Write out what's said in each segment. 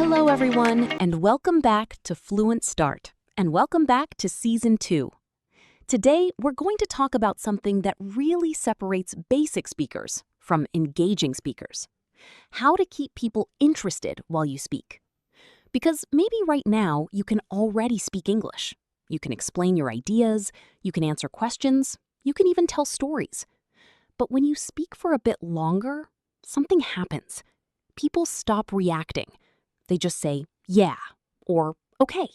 Hello, everyone, and welcome back to Fluent Start, and welcome back to Season 2. Today, we're going to talk about something that really separates basic speakers from engaging speakers. How to keep people interested while you speak. Because maybe right now, you can already speak English. You can explain your ideas, you can answer questions, you can even tell stories. But when you speak for a bit longer, something happens. People stop reacting. They just say, yeah, or okay.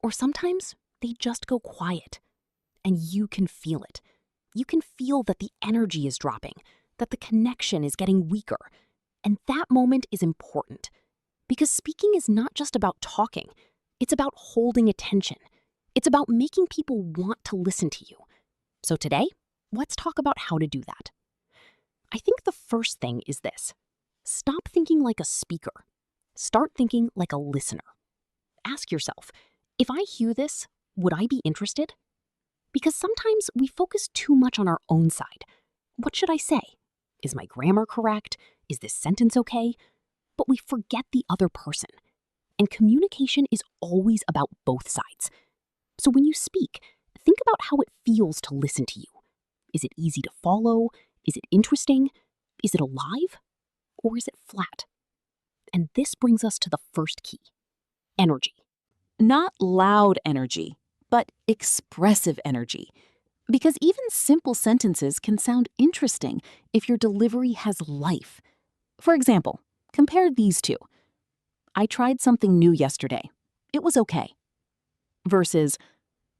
Or sometimes they just go quiet. And you can feel it. You can feel that the energy is dropping, that the connection is getting weaker. And that moment is important. Because speaking is not just about talking. It's about holding attention. It's about making people want to listen to you. So today, let's talk about how to do that. I think the first thing is this. Stop thinking like a speaker. Start thinking like a listener. Ask yourself, if I hear this, would I be interested? Because sometimes we focus too much on our own side. What should I say? Is my grammar correct? Is this sentence okay? But we forget the other person. And communication is always about both sides. So when you speak, think about how it feels to listen to you. Is it easy to follow? Is it interesting? Is it alive? Or is it flat? And this brings us to the first key, energy. Not loud energy, but expressive energy. Because even simple sentences can sound interesting if your delivery has life. For example, compare these two. I tried something new yesterday. It was okay. Versus,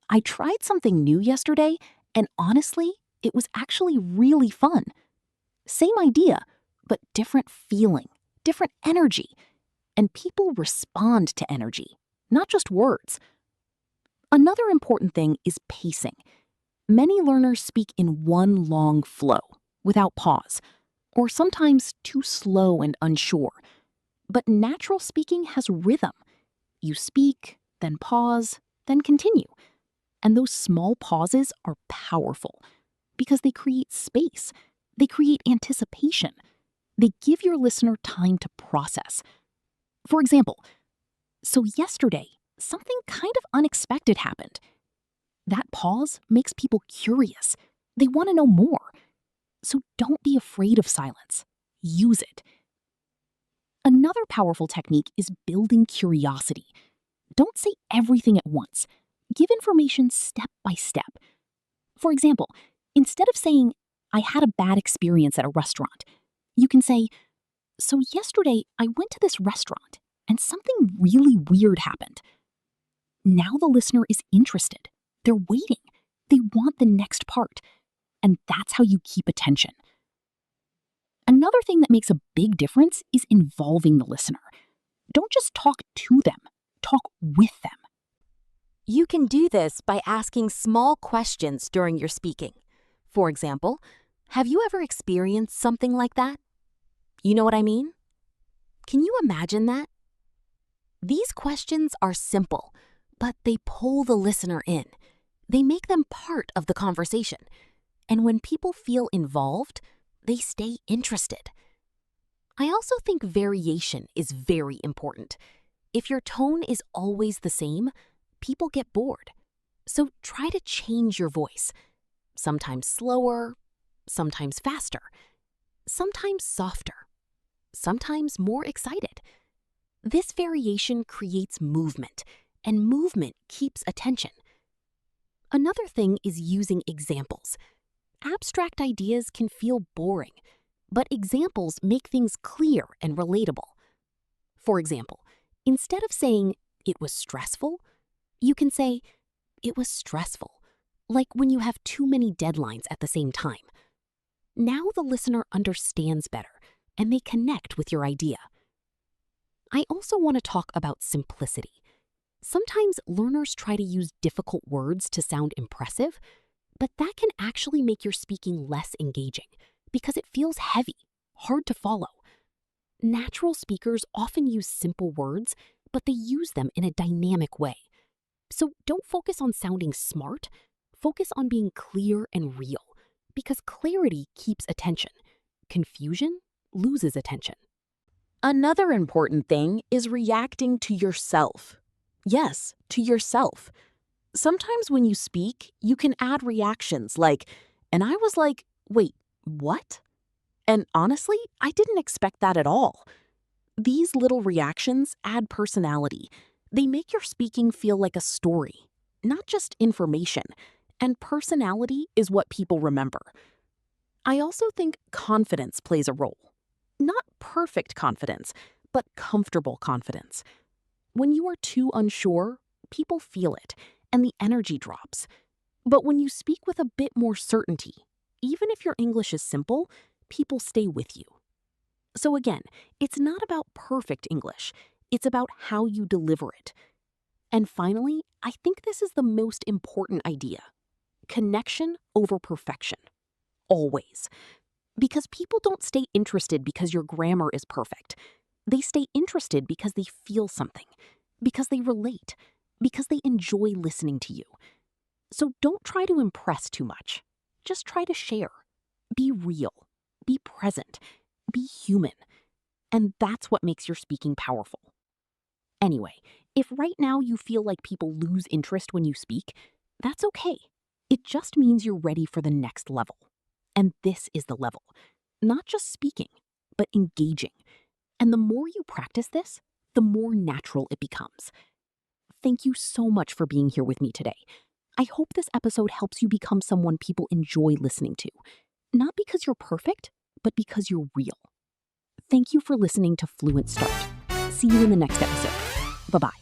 I tried something new yesterday, and honestly, it was actually really fun. Same idea, but different feeling, different energy. And people respond to energy, not just words. Another important thing is pacing. Many learners speak in one long flow, without pause, or sometimes too slow and unsure. But natural speaking has rhythm. You speak, then pause, then continue. And those small pauses are powerful because they create space. They create anticipation. They give your listener time to process. For example, so yesterday, something kind of unexpected happened. That pause makes people curious. They want to know more. So don't be afraid of silence. Use it. Another powerful technique is building curiosity. Don't say everything at once. Give information step by step. For example, instead of saying, I had a bad experience at a restaurant, you can say, so yesterday I went to this restaurant and something really weird happened. Now the listener is interested. They're waiting. They want the next part. And that's how you keep attention. Another thing that makes a big difference is involving the listener. Don't just talk to them, talk with them. You can do this by asking small questions during your speaking. For example, have you ever experienced something like that? You know what I mean? Can you imagine that? These questions are simple, but they pull the listener in. They make them part of the conversation. And when people feel involved, they stay interested. I also think variation is very important. If your tone is always the same, people get bored. So try to change your voice. Sometimes slower, sometimes faster, sometimes softer, sometimes more excited. This variation creates movement, and movement keeps attention. Another thing is using examples. Abstract ideas can feel boring, but examples make things clear and relatable. For example, instead of saying, it was stressful, you can say, it was stressful, like when you have too many deadlines at the same time. Now the listener understands better, and they connect with your idea. I also want to talk about simplicity. Sometimes learners try to use difficult words to sound impressive, but that can actually make your speaking less engaging because it feels heavy, hard to follow. Natural speakers often use simple words, but they use them in a dynamic way. So don't focus on sounding smart, focus on being clear and real, because clarity keeps attention. Confusion loses attention. Another important thing is reacting to yourself. Yes, to yourself. Sometimes when you speak, you can add reactions like, and I was like, wait, what? And honestly, I didn't expect that at all. These little reactions add personality. They make your speaking feel like a story, not just information. And personality is what people remember. I also think confidence plays a role. Not perfect confidence, but comfortable confidence. When you are too unsure, people feel it, and the energy drops. But when you speak with a bit more certainty, even if your English is simple, people stay with you. So again, it's not about perfect English. It's about how you deliver it. And finally, I think this is the most important idea. Connection over perfection. Always. Because people don't stay interested because your grammar is perfect. They stay interested because they feel something, because they relate, because they enjoy listening to you. So don't try to impress too much. Just try to share. Be real. Be present. Be human. And that's what makes your speaking powerful. Anyway, if right now you feel like people lose interest when you speak, that's okay. It just means you're ready for the next level. And this is the level. Not just speaking, but engaging. And the more you practice this, the more natural it becomes. Thank you so much for being here with me today. I hope this episode helps you become someone people enjoy listening to. Not because you're perfect, but because you're real. Thank you for listening to Fluent Start. See you in the next episode. Bye-bye.